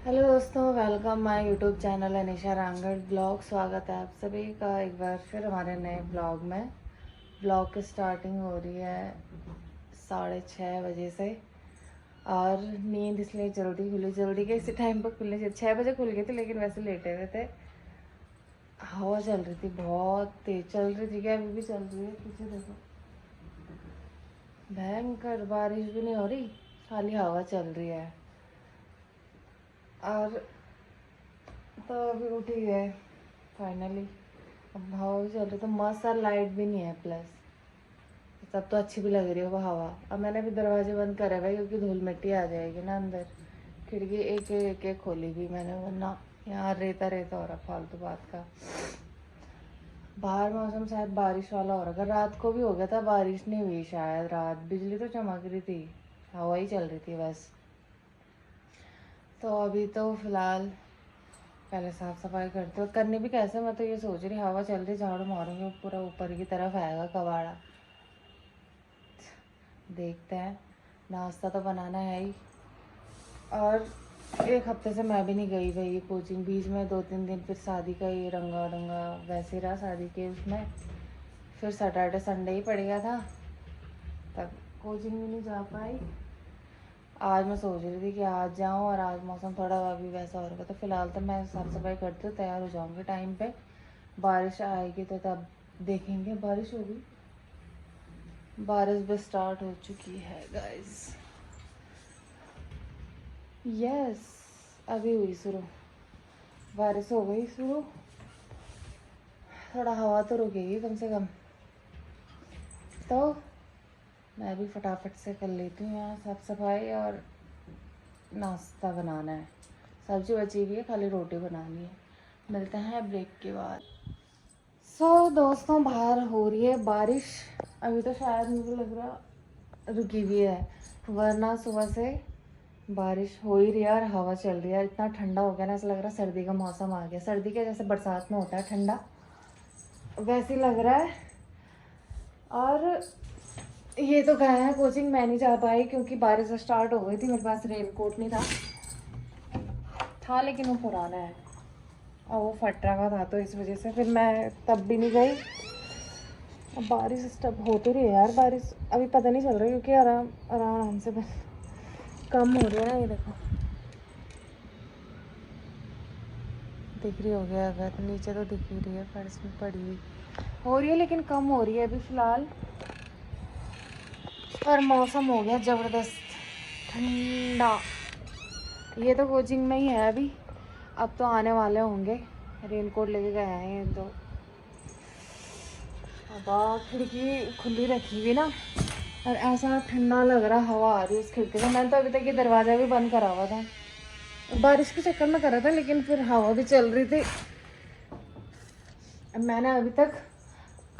Hello दोस्तों, welcome my YouTube channel Anisha Rangar blog. स्वागत है आप सभी का एक बार फिर हमारे नए ब्लॉग में। ब्लॉग की स्टार्टिंग हो रही है 6:30 बजे से और नींद इसलिए जल्दी खुली, जल्दी के इसी टाइम पर खुलनी चाहिए। 6 बजे खुल गई थी लेकिन वैसे लेटे हुए थे। हवा चल रही थी, बहुत तेज चल रही थी, क्या अभी भी चल रही है। पीछे देखो, भयंकर बारिश भी नहीं हो रही, खाली हवा चल रही है। और तो अभी उठी है फाइनली। अब हवा भी चल रही तो मस्त, और लाइट भी नहीं है प्लस, तब तो अच्छी भी लग रही है वो हवा। अब मैंने भी दरवाजे बंद करे हुए क्योंकि धूल मिट्टी आ जाएगी ना अंदर। खिड़की एक एक एक खोली भी मैंने, वरना यहाँ रेता रेता हो रहा फालतू बात का। बाहर मौसम शायद बारिश वाला हो रहा था, रात को भी हो गया था, बारिश नहीं हुई शायद। रात बिजली तो चमक रही थी, हवा ही चल रही थी बस। तो अभी तो फिलहाल पहले साफ सफाई करते हो, करनी भी कैसे, मैं तो ये सोच रही, हवा चल रही, झाड़ू मारूंगी पूरा ऊपर की तरफ आएगा कबाड़ा। देखते हैं, नाश्ता तो बनाना है ही। और एक हफ्ते से मैं भी नहीं गई भाई कोचिंग, बीच में 2-3 दिन फिर शादी का ही रंगा रंगा वैसे रहा शादी के उसमें। फिर सैटरडे संडे ही पड़ गया था, तब कोचिंग भी नहीं जा पाई। आज मैं सोच रही थी कि आज जाऊं, और आज मौसम थोड़ा अभी वैसा हो रहा था, तो फिलहाल तो मैं साफ सफाई करती हूँ, तैयार हो जाऊंगी टाइम पे। बारिश आएगी तो तब देखेंगे, बारिश होगी। बारिश भी स्टार्ट हो चुकी है गाइस। यस, अभी हुई शुरू, बारिश हो गई शुरू। थोड़ा हवा तो रुकेगी कम से कम। तो मैं भी फटाफट से कर लेती हूँ यहाँ साफ सफाई, और नाश्ता बनाना है। सब्जी बची हुई है, खाली रोटी बनानी है। मिलते हैं ब्रेक के बाद। दोस्तों, बाहर हो रही है बारिश। अभी तो शायद मुझे लग रहा रुकी हुई है, वरना सुबह से बारिश हो ही रही है और हवा चल रही है। इतना ठंडा हो गया ना, ऐसा लग रहा है सर्दी का मौसम आ गया। सर्दी के जैसे बरसात में होता है ठंडा, वैसे ही लग रहा है। और ये तो गए हैं कोचिंग, मैं नहीं जा पाई क्योंकि बारिश स्टार्ट हो गई थी। मेरे पास रेनकोट नहीं था लेकिन वो पुराना है और वो फट रहा था, तो इस वजह से फिर मैं तब भी नहीं गई। अब बारिश स्टॉप होती रही है यार, बारिश अभी पता नहीं चल रहा क्योंकि आराम आराम आराम से बस कम हो रही है ना। ये देखो, दिख रही हो गया, अगर नीचे तो दिख ही रही है, फर्श में पड़ी हुई हो रही है लेकिन कम हो रही है अभी फ़िलहाल। और मौसम हो गया ज़बरदस्त ठंडा। ये तो कोचिंग में ही है अभी, अब तो आने वाले होंगे। रेनकोट लेके गए हैं ये तो। अब खिड़की खुली रखी हुई ना, और ऐसा ठंडा लग रहा, हवा आ रही है उस खिड़की से। मैंने तो अभी तक ये दरवाज़ा भी बंद करा हुआ था, बारिश के चक्कर में करा था, लेकिन फिर हवा भी चल रही थी। मैंने अभी तक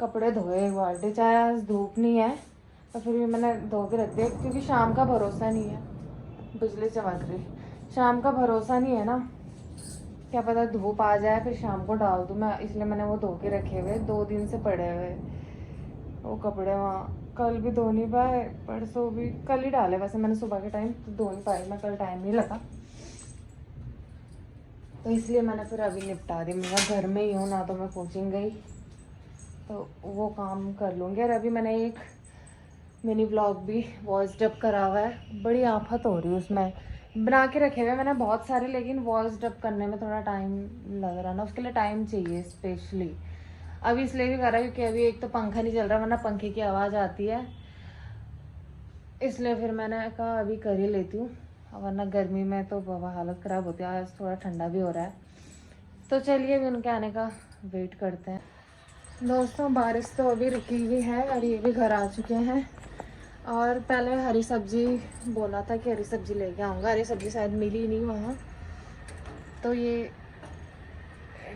कपड़े धोए एक बाल्टी, चाहे आज धूप नहीं है तो फिर भी मैंने धो के रख दिया, क्योंकि शाम का भरोसा नहीं है। बिजली चमक रही, शाम का भरोसा नहीं है ना, क्या पता धूप आ जाए फिर शाम को डाल दूँ मैं, इसलिए मैंने वो धो के रखे हुए 2 दिन से पड़े हुए वो कपड़े। वहाँ कल भी धो नहीं पाए, परसों भी, कल ही डाले वैसे मैंने सुबह के टाइम, तो धो नहीं पाई मैं, कल टाइम नहीं लगा, तो इसलिए मैंने फिर अभी निपटा दी। मैं घर में ही हूँ ना, तो मैं कोचिंग गई तो वो काम कर लूँगी। और अभी मैंने एक मिनी ब्लॉग भी वॉइस डब करा हुआ है, बड़ी आफत हो रही है उसमें। बना के रखे हुए मैंने बहुत सारे, लेकिन वॉइस डब करने में थोड़ा टाइम लग रहा ना, उसके लिए टाइम चाहिए स्पेशली। अभी इसलिए भी कर रहा है क्योंकि अभी एक तो पंखा नहीं चल रहा, वरना पंखे की आवाज़ आती है, इसलिए फिर मैंने कहा अभी कर ही लेती हूँ, वरना गर्मी में तो बाबा हालत ख़राब होती है। आज थोड़ा ठंडा भी हो रहा है, तो चलिए अभी उनके आने का वेट करते हैं। दोस्तों, बारिश तो अभी रुकी हुई है और ये भी घर आ चुके हैं। और पहले हरी सब्जी बोला था कि हरी सब्जी लेके आऊँगा, हरी सब्जी शायद मिली नहीं वहाँ, तो ये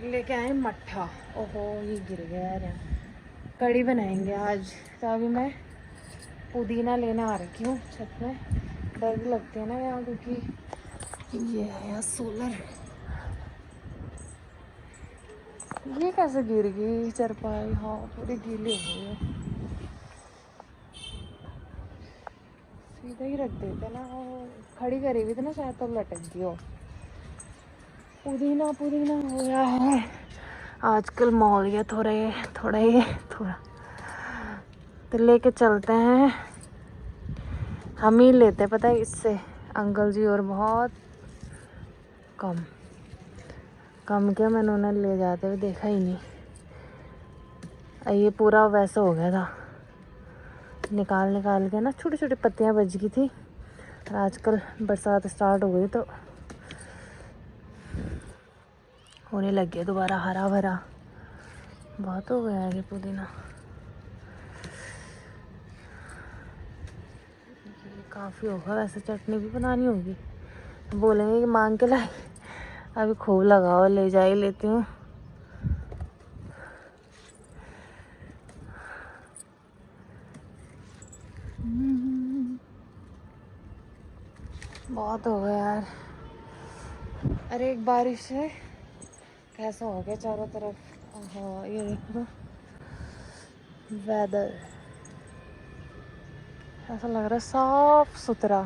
लेके आए मट्ठा। ओहो, ये गिर गया यार यहाँ। कढ़ी बनाएंगे आज, तो अभी मैं पुदीना लेने आ रखी हूँ छत में। डर भी लगती है ना यहाँ, क्योंकि ये है यहाँ सोलर। ये कैसे गिर गई चरपाई, हाँ पूरी गीली हो गई है। सीधा ही रख देते ना, खड़ी करी हुई थी ना शायद, तब लटक गई हो। पुदीना पुदीना हो गया है आजकल मॉल ये थोड़ा तो लेके चलते हैं। हम ही लेते पता है इससे, अंकल जी और बहुत कम क्या, मैंने उन्हें ले जाते हुए देखा ही नहीं। ये पूरा वैसा हो गया था, निकाल के ना छोटी छोटी पत्तियां बच गई थी। और आजकल बरसात स्टार्ट हो गई तो होने लग गया दोबारा हरा भरा। बहुत हो गया है ये पुदीना, काफ़ी होगा। वैसे चटनी भी बनानी होगी, बोलेंगे कि मांग के लाए, अभी खूब लगाओ, ले जा ही लेती हूँ। बहुत हो गया यार। अरे एक बारिश है कैसा हो गया चारों तरफ। हाँ ये देखो वेदर, ऐसा लग रहा है साफ सुथरा।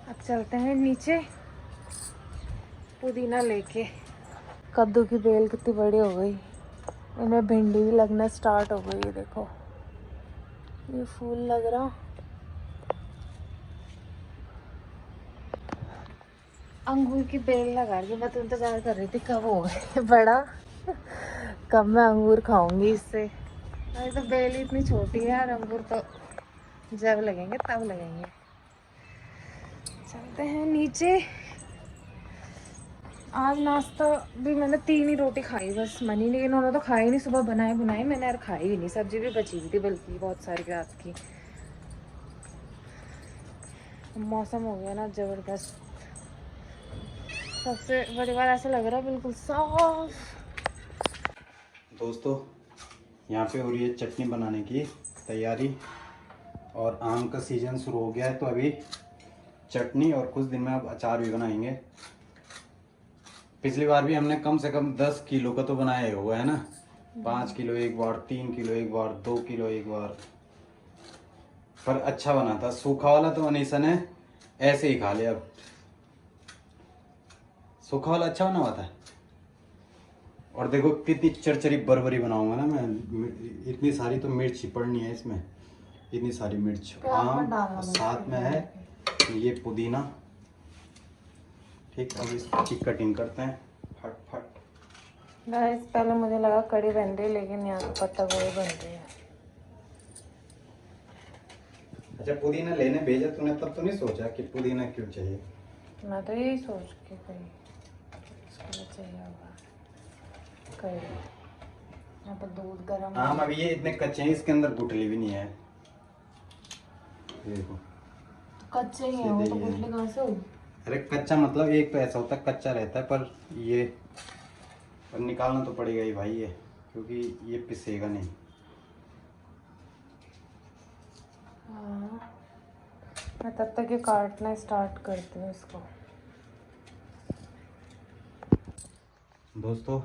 अब चलते हैं नीचे पुदीना लेके। कद्दू की बेल कितनी बड़ी हो गई, इनमें भिंडी भी लगना स्टार्ट हो गई। ये देखो ये फूल लग रहा। अंगूर की बेल लगा रही, मैं तो इंतजार कर रही थी कब हो गए बड़ा, कब मैं अंगूर खाऊंगी इससे। अरे तो बेल इतनी छोटी है यार, अंगूर तो जब लगेंगे तब लगेंगे। चलते हैं नीचे। आज नाश्ता भी मैंने 3 ही रोटी खाई बस, मनी नहीं, इन्होंने तो खाई नहीं। सुबह बनाए मैंने यार खाई भी नहीं, सब्जी भी बची हुई थी बल्कि बहुत सारी रात की। मौसम हो गया ना ज़बरदस्त, सबसे बड़ी बात ऐसा लग रहा है बिल्कुल साफ। दोस्तों यहाँ पे हो रही है चटनी बनाने की तैयारी, और आम का सीज़न शुरू हो गया है तो अभी चटनी और कुछ दिन में अब अचार भी बनाएंगे। पिछली बार भी हमने कम से कम 10 किलो का तो बनाया ही होगा है ना, 5 किलो एक बार, 3 किलो एक बार, 2 किलो एक बार, पर अच्छा बना था। सूखा वाला तो अनीसा ने ऐसे ही खा लिया। अब सूखा वाला अच्छा बना हुआ था। और देखो कितनी चरचरी बरबरी बनाऊंगा ना मैं, इतनी सारी तो मिर्च पड़नी है इसमें, इतनी सारी मिर्च, आम साथ में है ये पुदीना। ठीक, अब इसकी कटिंग करते हैं फट फट। गाइस पहले मुझे लगा कड़ी बन रही, लेकिन यहाँ तो पत्ता गोभी बन रही है। अच्छा पुदीना लेने भेजा तूने तब तो नहीं सोचा कि पुदीना क्यों चाहिए? मैं तो यही सोच के गई इसके लिए चाहिए होगा कड़ी। यहाँ पर दूध गर्म। आम अभी ये इतने कच्चे हैं, इसके अंदर गुठली भी नहीं है। देखो कच्चे ही हैं वो, तो गुठली कहाँ से होगी? अरे कच्चा मतलब एक तो ऐसा होता है कच्चा रहता है, पर ये पर निकालना तो पड़ेगा ही भाई ये, क्योंकि ये पिसेगा नहीं। हाँ मैं तब तक ये काटना स्टार्ट करती हूँ इसको। दोस्तों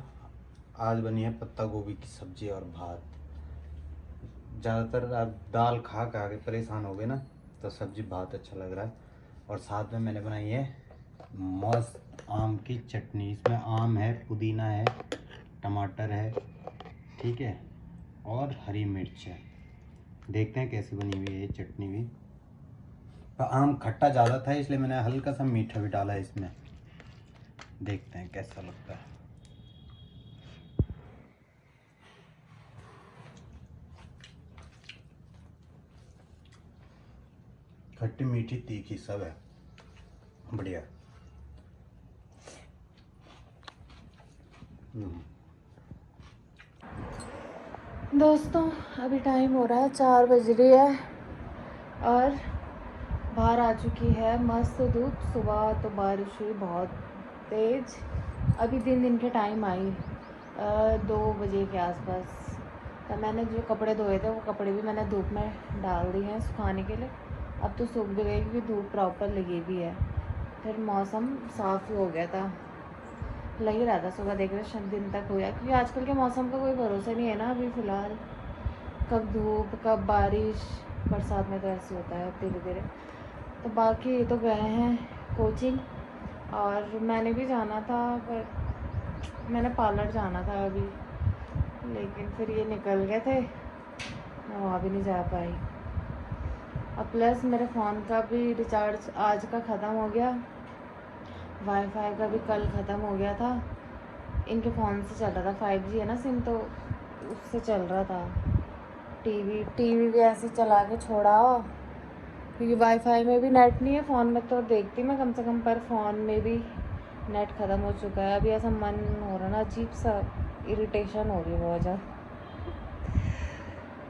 आज बनी है पत्ता गोभी की सब्जी और भात। ज़्यादातर आप दाल खा के परेशान हो गए ना, तो सब्जी भात अच्छा लग रहा है। और साथ में मैंने बनाई है मस्त आम की चटनी। इसमें आम है, पुदीना है, टमाटर है, ठीक है, और हरी मिर्च है। देखते हैं कैसी बनी हुई है ये चटनी भी। पर आम खट्टा ज़्यादा था इसलिए मैंने हल्का सा मीठा भी डाला है इसमें। देखते हैं कैसा लगता है। खट्टी मीठी तीखी सब है, बढ़िया। दोस्तों अभी टाइम हो रहा है 4 बज रही है और बाहर आ चुकी है मस्त धूप। सुबह तो बारिश हुई बहुत तेज़, अभी दिन के टाइम आई 2 बजे के आसपास। तो मैंने जो कपड़े धोए थे वो कपड़े भी मैंने धूप में डाल दिए हैं सुखाने के लिए। अब तो सूख भी गई क्योंकि धूप प्रॉपर लगी भी है। फिर मौसम साफ़ ही हो गया था। लग ही रहा था सुबह देख रहे दिन तक हुआ, क्योंकि आजकल के मौसम का कोई भरोसा नहीं है ना अभी फ़िलहाल, कब धूप कब बारिश। बरसात में तो ऐसे होता है धीरे धीरे। तो बाकी ये तो गए हैं कोचिंग, और मैंने भी जाना था, पर मैंने पार्लर जाना था अभी, लेकिन फिर ये निकल गए थे, मैं वहाँ भी नहीं जा पाई। और प्लस मेरे फ़ोन का भी रिचार्ज आज का ख़त्म हो गया, वाईफाई का भी कल ख़त्म हो गया था। इनके फ़ोन से चल रहा था, 5G है ना सिम, तो उससे चल रहा था। टीवी भी ऐसे चला के छोड़ा हो, क्योंकि वाईफाई में भी नेट नहीं है, फ़ोन में तो देखती मैं कम से कम, पर फ़ोन में भी नेट ख़त्म हो चुका है। अभी ऐसा मन हो रहा ना, अजीब सा इरिटेशन हो रही है बहुत ज़्यादा,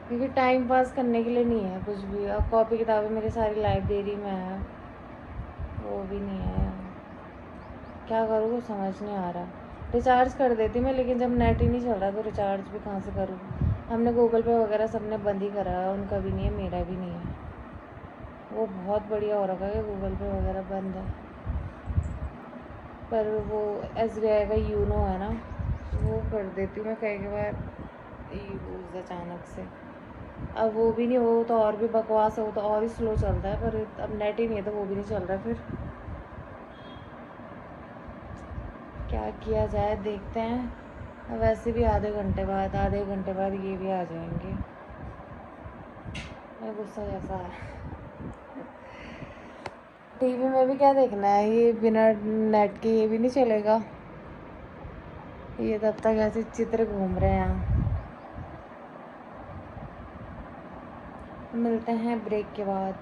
क्योंकि टाइम पास करने के लिए नहीं है कुछ भी। और कॉपी किताबें मेरी सारी लाइब्रेरी में है, वो भी नहीं है। क्या करूँ कुछ समझ नहीं आ रहा। रिचार्ज कर देती मैं, लेकिन जब नेट ही नहीं चल रहा तो रिचार्ज भी कहाँ से करूँ। हमने गूगल पे वगैरह सबने बंद ही करा है, उनका भी नहीं है, मेरा भी नहीं है। वो बहुत बढ़िया हो रखा है, गूगल पे वगैरह बंद है, पर वो SBI का यूनो है ना, वो कर देती हूँ मैं कई बार यूज़ अचानक से। अब वो भी नहीं, हो तो और भी बकवास है, वो तो और ही स्लो चलता है, पर अब नेट ही नहीं है तो वो भी नहीं चल रहा। फिर क्या किया जाए, देखते हैं। वैसे भी आधे घंटे बाद ये भी आ जाएंगे। मैं गुस्सा जैसा है। टीवी में भी क्या देखना है, ये बिना नेट के ये भी नहीं चलेगा। ये तब तक ऐसे चित्र घूम रहे हैं यहाँ। मिलते हैं ब्रेक के बाद।